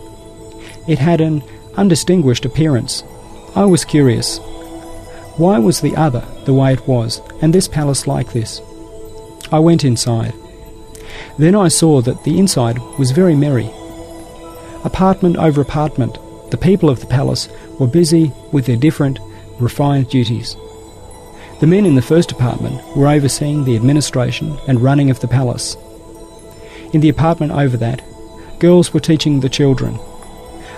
[SPEAKER 3] It had an undistinguished appearance. I was curious. Why was the other the way it was, and this palace like this? I went inside. Then I saw that the inside was very merry. Apartment over apartment, the people of the palace were busy with their different, refined duties. The men in the first apartment were overseeing the administration and running of the palace. In the apartment over that, girls were teaching the children.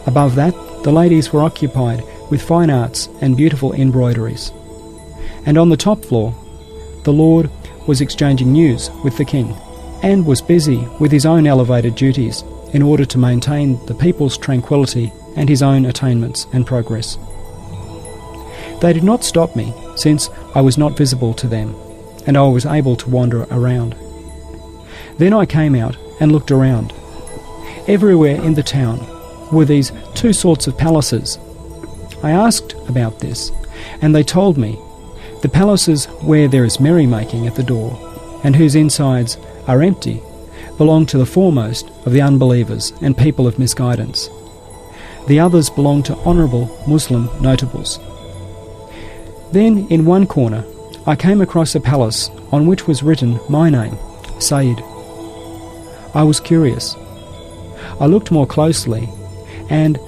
[SPEAKER 3] Above that, the ladies were occupied with fine arts and beautiful embroideries. And on the top floor, the Lord was exchanging news with the king, and was busy with his own elevated duties in order to maintain the people's tranquility and his own attainments and progress. They did not stop me, since I was not visible to them, and I was able to wander around. Then I came out and looked around. Everywhere in the town were these two sorts of palaces. I asked about this, and they told me, the palaces where there is merrymaking at the door, and whose insides are empty, belong to the foremost of the unbelievers and people of misguidance. The others belong to honourable Muslim notables. Then, in one corner, I came across a palace on which was written my name, Sayyid. I was curious. I looked more closely, and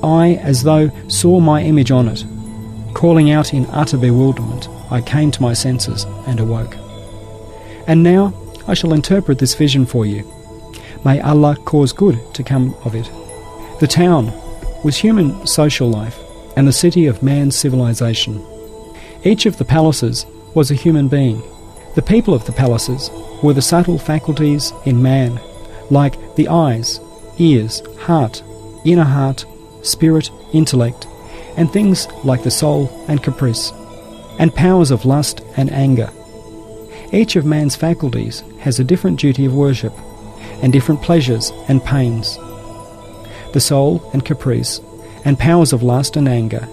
[SPEAKER 3] I, as though, saw my image on it. Calling out in utter bewilderment, I came to my senses and awoke. And now I shall interpret this vision for you. May Allah cause good to come of it. The town was human social life and the city of man's civilization. Each of the palaces was a human being. The people of the palaces were the subtle faculties in man, like the eyes, ears, heart, inner heart, spirit, intellect, and things like the soul and caprice, and powers of lust and anger. Each of man's faculties has a different duty of worship, and different pleasures and pains. The soul and caprice, and powers of lust and anger,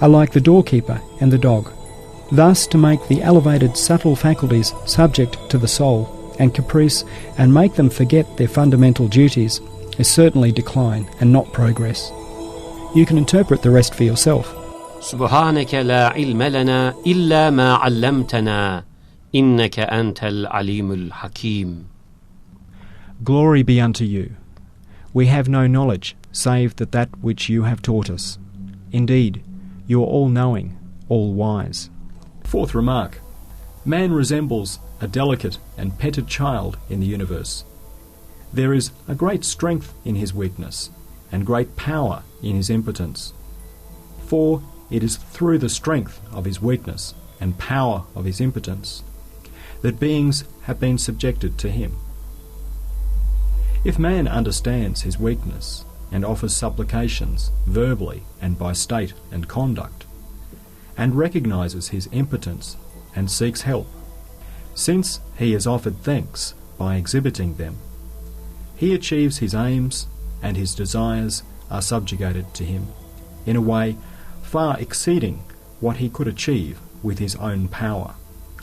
[SPEAKER 3] are like the doorkeeper and the dog. Thus, to make the elevated subtle faculties subject to the soul and caprice, and make them forget their fundamental duties, is certainly decline and not progress. You can interpret the rest for yourself.
[SPEAKER 1] سبحانك لا علم لنا إلا ما علمتنا إنك أنت العليم الحكيم.
[SPEAKER 2] Glory be unto you. We have no knowledge save that which you have taught us. Indeed, you are all-knowing, all-wise. Fourth remark. Man resembles a delicate and petted child in the universe. There is a great strength in his weakness, and great power in his impotence. For it is through the strength of his weakness and power of his impotence that beings have been subjected to him. If man understands his weakness and offers supplications verbally and by state and conduct, and recognizes his impotence and seeks help, since he has offered thanks by exhibiting them, he achieves his aims, and his desires are subjugated to him in a way far exceeding what he could achieve with his own power.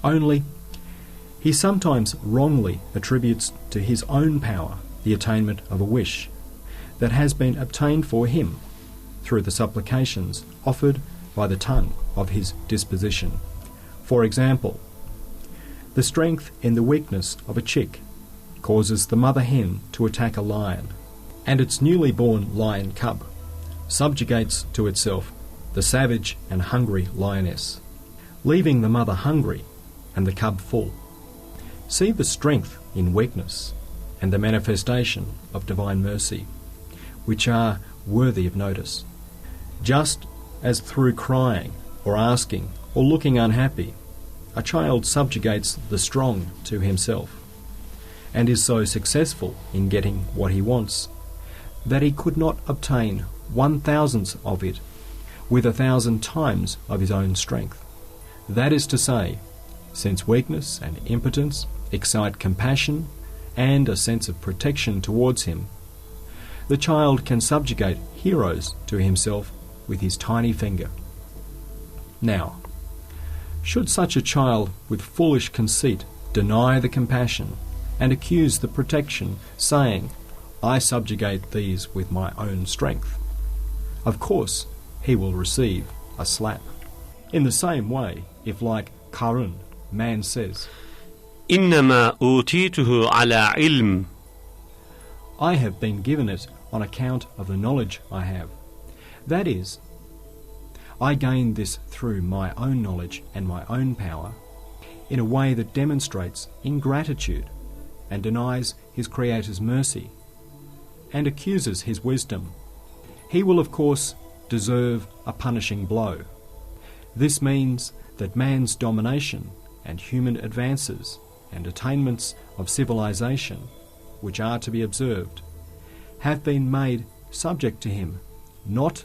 [SPEAKER 2] Only, he sometimes wrongly attributes to his own power the attainment of a wish that has been obtained for him through the supplications offered by the tongue of his disposition. For example, the strength in the weakness of a chick causes the mother hen to attack a lion, and its newly born lion cub subjugates to itself the savage and hungry lioness, leaving the mother hungry and the cub full. See the strength in weakness and the manifestation of divine mercy, which are worthy of notice. Just as through crying or asking or looking unhappy, a child subjugates the strong to himself, and is so successful in getting what he wants, that he could not obtain 1,000th of it with 1,000 times of his own strength. That is to say, since weakness and impotence excite compassion and a sense of protection towards him, the child can subjugate heroes to himself with his tiny finger. Now, should such a child with foolish conceit deny the compassion and accuse the protection, saying, I subjugate these with my own strength, of course he will receive a slap. In the same way, if like Qarun, man says,
[SPEAKER 1] إنما أوتيته على علم.
[SPEAKER 2] I have been given it on account of the knowledge I have. That is, I gained this through my own knowledge and my own power, in a way that demonstrates ingratitude and denies his Creator's mercy, and accuses his wisdom. He will, of course, deserve a punishing blow. This means that man's domination and human advances and attainments of civilization, which are to be observed, have been made subject to him, not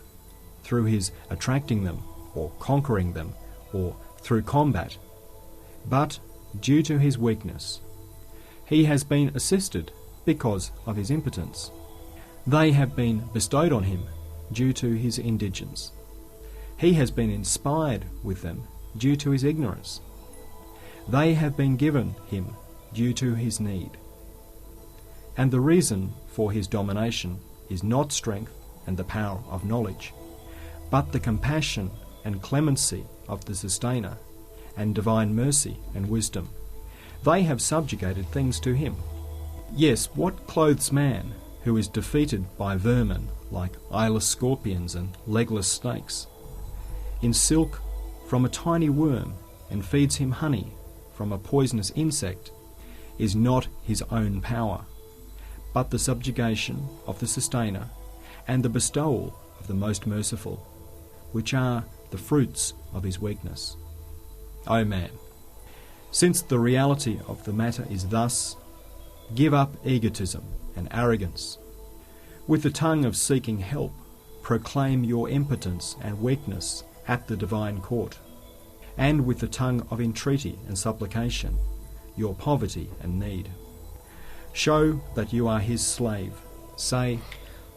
[SPEAKER 2] through his attracting them or conquering them or through combat, but due to his weakness. He has been assisted because of his impotence. They have been bestowed on him due to his indigence. He has been inspired with them due to his ignorance. They have been given him due to his need. And the reason for his domination is not strength and the power of knowledge, but the compassion and clemency of the Sustainer, and divine mercy and wisdom. They have subjugated things to him. Yes, what clothes man, who is defeated by vermin like eyeless scorpions and legless snakes, in silk from a tiny worm, and feeds him honey from a poisonous insect, is not his own power, but the subjugation of the Sustainer and the bestowal of the Most Merciful, which are the fruits of his weakness. O man, since the reality of the matter is thus, give up egotism and arrogance. With the tongue of seeking help, proclaim your impotence and weakness at the divine court, and with the tongue of entreaty and supplication, your poverty and need. Show that you are his slave. Say,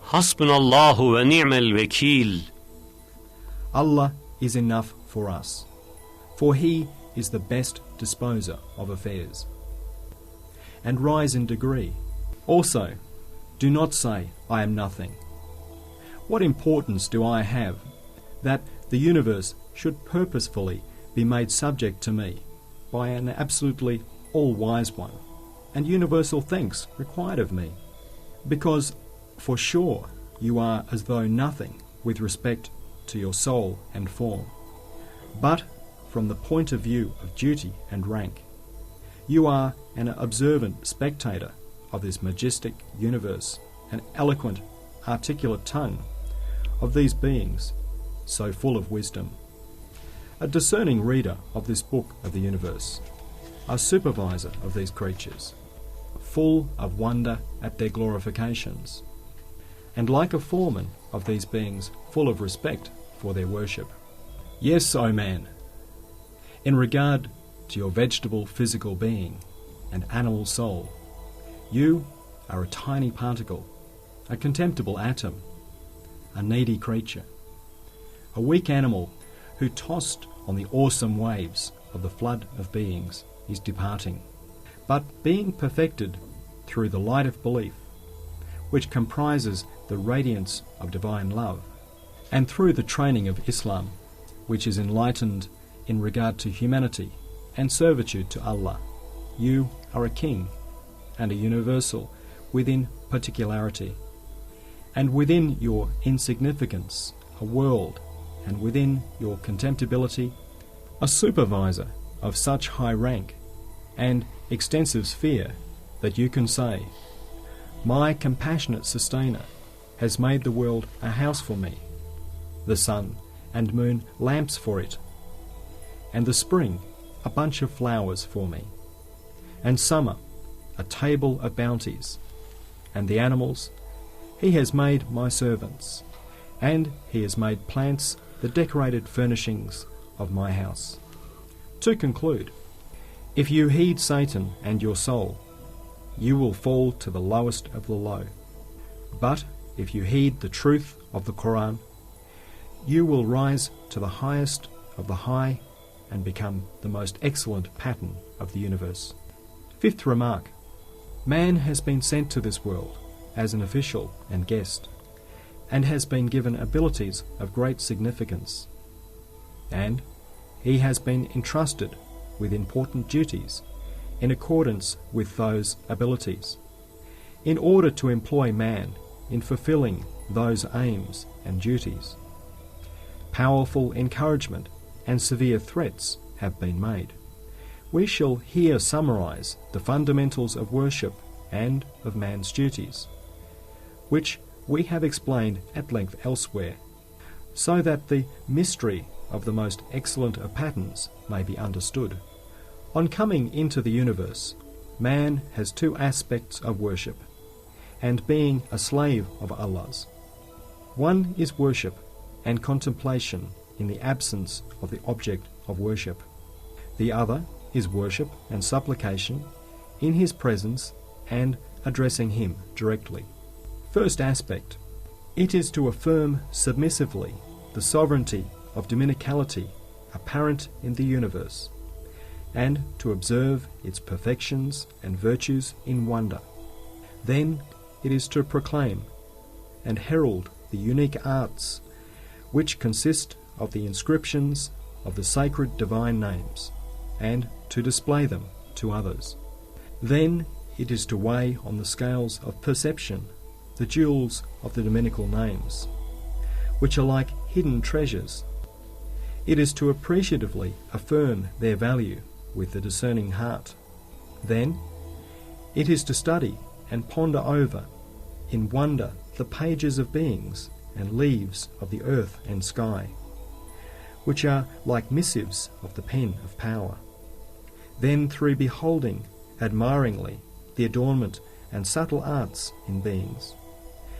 [SPEAKER 1] Hasbunallahu ve ni'mel vekil.
[SPEAKER 2] Allah is enough for us, for he is the best disposer of affairs. And rise in degree. Also, do not say, I am nothing. What importance do I have that the universe should purposefully be made subject to me by an absolutely all-wise one, and universal thanks required of me? Because for sure you are as though nothing with respect to your soul and form, but from the point of view of duty and rank, you are an observant spectator of this majestic universe, an eloquent, articulate tongue of these beings so full of wisdom, a discerning reader of this book of the universe, a supervisor of these creatures, full of wonder at their glorifications, and like a foreman of these beings full of respect for their worship. Yes, O man, in regard to your vegetable physical being and animal soul, you are a tiny particle, a contemptible atom, a needy creature, a weak animal who, tossed on the awesome waves of the flood of beings, is departing, but being perfected through the light of belief, which comprises the radiance of divine love, and through the training of Islam, which is enlightened in regard to humanity and servitude to Allah. You are a king and a universal within particularity, and within your insignificance a world, and within your contemptibility a supervisor of such high rank and extensive sphere that you can say, my compassionate Sustainer has made the world a house for me, the sun and moon lamps for it, and the spring a bunch of flowers for me, and summer a table of bounties, and the animals he has made my servants, and he has made plants the decorated furnishings of my house. To conclude, if you heed Satan and your soul, you will fall to the lowest of the low. But if you heed the truth of the Qur'an, you will rise to the highest of the high and become the most excellent pattern of the universe. Fifth remark. Man has been sent to this world as an official and guest, and has been given abilities of great significance, and he has been entrusted with important duties in accordance with those abilities, in order to employ man in fulfilling those aims and duties. Powerful encouragement and severe threats have been made. We shall here summarize the fundamentals of worship and of man's duties, which we have explained at length elsewhere, so that the mystery of the most excellent of patterns may be understood. On coming into the universe, man has two aspects of worship, and being a slave of Allah's. One is worship and contemplation in the absence of the object of worship. The other is worship and supplication in His presence and addressing Him directly. First aspect, it is to affirm submissively the sovereignty of dominicality apparent in the universe, and to observe its perfections and virtues in wonder. Then it is to proclaim and herald the unique arts which consist of the inscriptions of the sacred divine names, and to display them to others. Then it is to weigh on the scales of perception the jewels of the dominical names, which are like hidden treasures. It is to appreciatively affirm their value with the discerning heart. Then it is to study and ponder over in wonder the pages of beings and leaves of the earth and sky, which are like missives of the pen of power. Then through beholding admiringly the adornment and subtle arts in beings,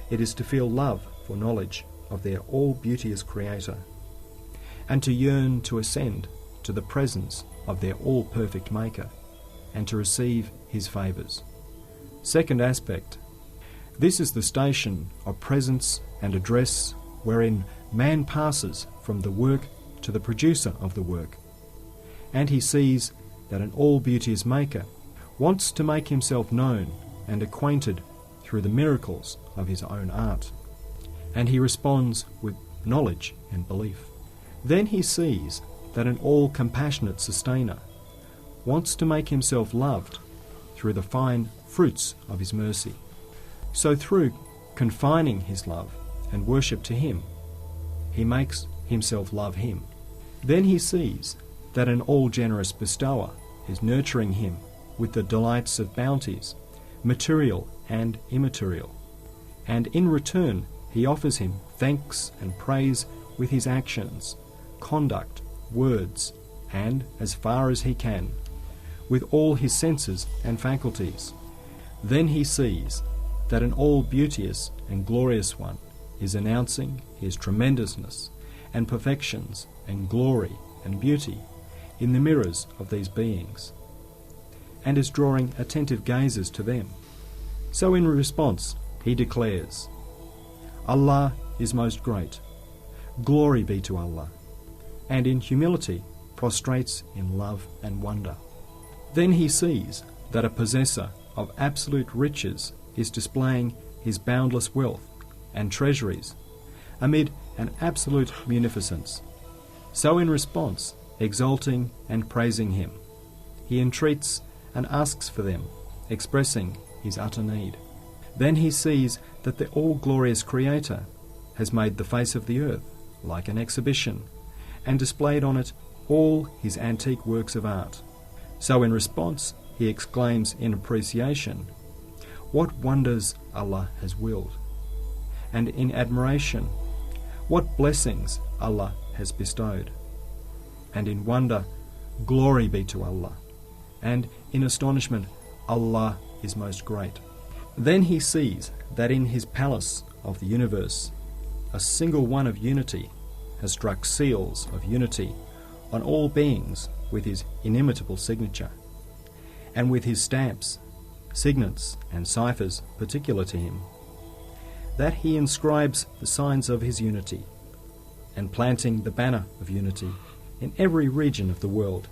[SPEAKER 2] it is to feel love for knowledge of their all-beauteous Creator, and to yearn to ascend to the presence of their all-perfect Maker, and to receive His favours. Second aspect, this is the station of presence and address wherein man passes from the work to the producer of the work, and he sees that an all-beauteous Maker wants to make himself known and acquainted through the miracles of his own art, and he responds with knowledge and belief. Then he sees that an all-compassionate sustainer wants to make himself loved through the fine fruits of his mercy. So through confining his love and worship to him, he makes himself love him. Then he sees that an all-generous bestower is nurturing him with the delights of bounties, material and immaterial, and in return he offers him thanks and praise with his actions, conduct, words, and, as far as he can, with all his senses and faculties. Then he sees that an all-beauteous and glorious one is announcing his tremendousness and perfections and glory and beauty in the mirrors of these beings, and is drawing attentive gazes to them. So in response he declares, Allah is most great, glory be to Allah, and in humility prostrates in love and wonder. Then he sees that a possessor of absolute riches is displaying his boundless wealth and treasuries amid an absolute munificence. So in response, exalting and praising him, he entreats and asks for them, expressing his utter need. Then he sees that the all-glorious Creator has made the face of the earth like an exhibition, and displayed on it all his antique works of art. So in response he exclaims in appreciation, what wonders Allah has willed, and in admiration, what blessings Allah has bestowed, and in wonder, glory be to Allah, and in astonishment, Allah is most great. Then he sees that in his palace of the universe, a single one of unity has struck seals of unity on all beings with his inimitable signature, and with his stamps, signets, and ciphers particular to him, that he inscribes the signs of his unity, and planting the banner of unity in every region of the world,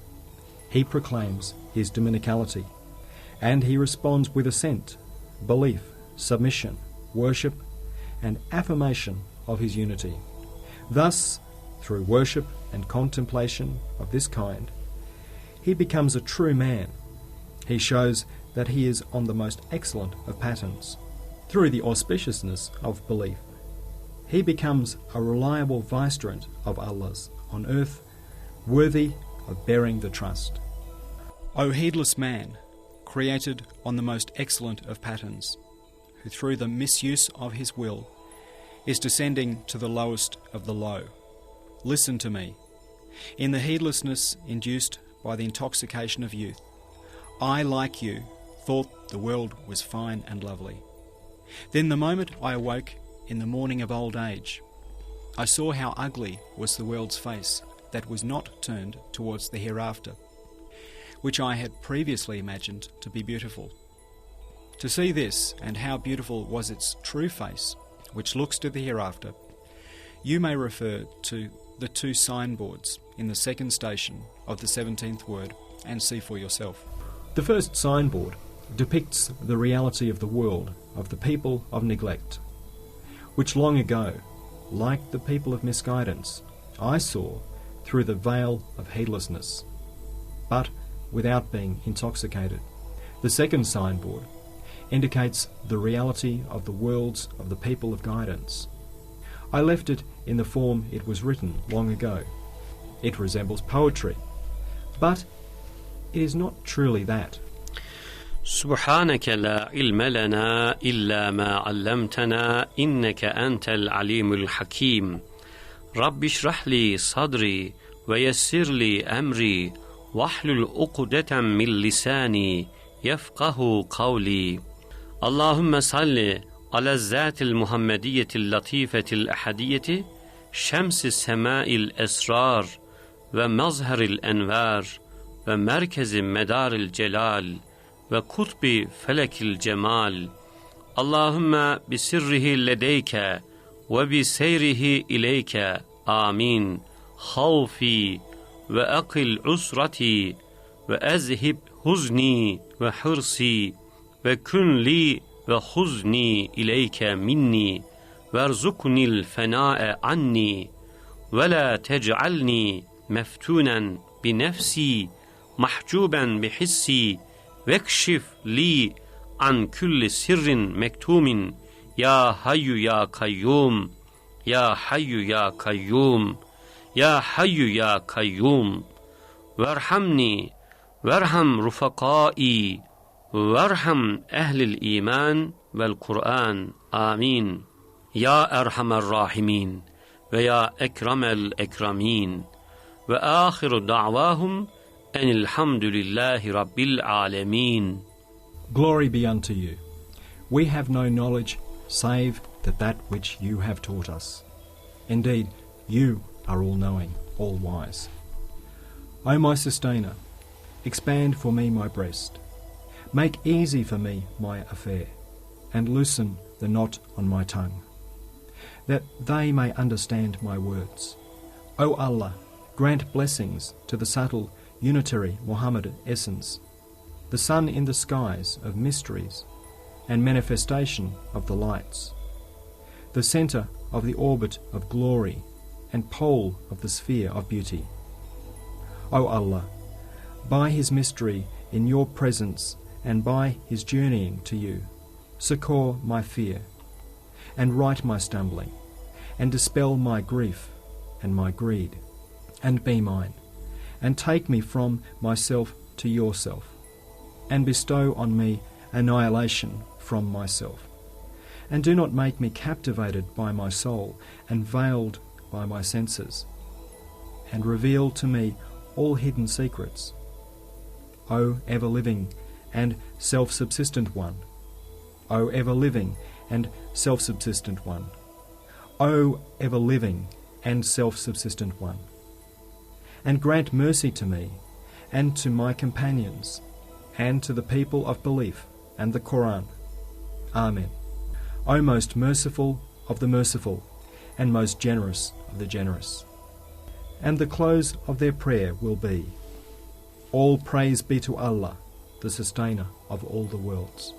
[SPEAKER 2] he proclaims his dominicality, and he responds with assent, belief, submission, worship, and affirmation of his unity. Thus, through worship and contemplation of this kind, he becomes a true man. He shows that he is on the most excellent of patterns. Through the auspiciousness of belief, he becomes a reliable vicegerent of Allah's on earth, worthy of bearing the trust. O heedless man, created on the most excellent of patterns, who through the misuse of his will is descending to the lowest of the low, listen to me In the heedlessness induced by the intoxication of youth, I, like you, thought the world was fine and lovely. Then the moment I awoke in the morning of old age, I saw how ugly was the world's face that was not turned towards the hereafter, which I had previously imagined to be beautiful. To see this, and how beautiful was its true face, which looks to the hereafter, you may refer to the 2 signboards in the second station of the 17th word and see for yourself. The first signboard depicts the reality of the world of the people of neglect, which long ago, like the people of misguidance, I saw through the veil of heedlessness, but without being intoxicated. The second signboard indicates the reality of the worlds of the people of guidance. I left it in the form it was written long ago. It resembles poetry, but it is not truly that.
[SPEAKER 1] سبحانك لا علم لنا إلا ما علمتنا إنك أنت العليم الحكيم رب اشرح لي صدري ويسر لي أمري واحلل عقدة من لساني يفقه قولي اللهم صل على الذات المحمدية اللطيفة الأحدية شمس السماء الأسرار ومظهر الأنوار ومركز مدار الجلال وقطب فلك الجمال اللهم بسره لديك وبسيره إليك آمين خوفي وأقل عسرتي وأذهب حزني وحرصي وكن لي وخذني إليك مني وارزقني الفناء عني ولا تجعلني مفتونا بنفسي محجوبا بحسي واكشف لي عن كل سر مكتوم يا حي يا قيوم يا حي يا قيوم يا حي يا قيوم وارحمني وارحم رفقائي وارحم أهل الإيمان والقرآن آمين يا أرحم الراحمين ويا أكرم الأكرمين وآخر دعواهم أن الحمد لله رب العالمين.
[SPEAKER 2] Glory be unto you. We have no knowledge save that which you have taught us. Indeed, you are all-knowing, all-wise. O my sustainer, expand for me my breast. Make easy for me my affair, and loosen the knot on my tongue, that they may understand my words. O Allah, grant blessings to the subtle, unitary Muhammad essence, the sun in the skies of mysteries and manifestation of the lights, the centre of the orbit of glory and pole of the sphere of beauty. O Allah, by his mystery in your presence and by his journeying to you, succour my fear, and right my stumbling, and dispel my grief and my greed, and be mine, and take me from myself to yourself, and bestow on me annihilation from myself, and do not make me captivated by my soul and veiled by my senses, and reveal to me all hidden secrets. O ever-living and self-subsistent one, O ever-living and self-subsistent one, O ever-living and self-subsistent one, and grant mercy to me and to my companions and to the people of belief and the Qur'an. Amen. O most merciful of the merciful and most generous of the generous. And the close of their prayer will be, all praise be to Allah, the sustainer of all the worlds.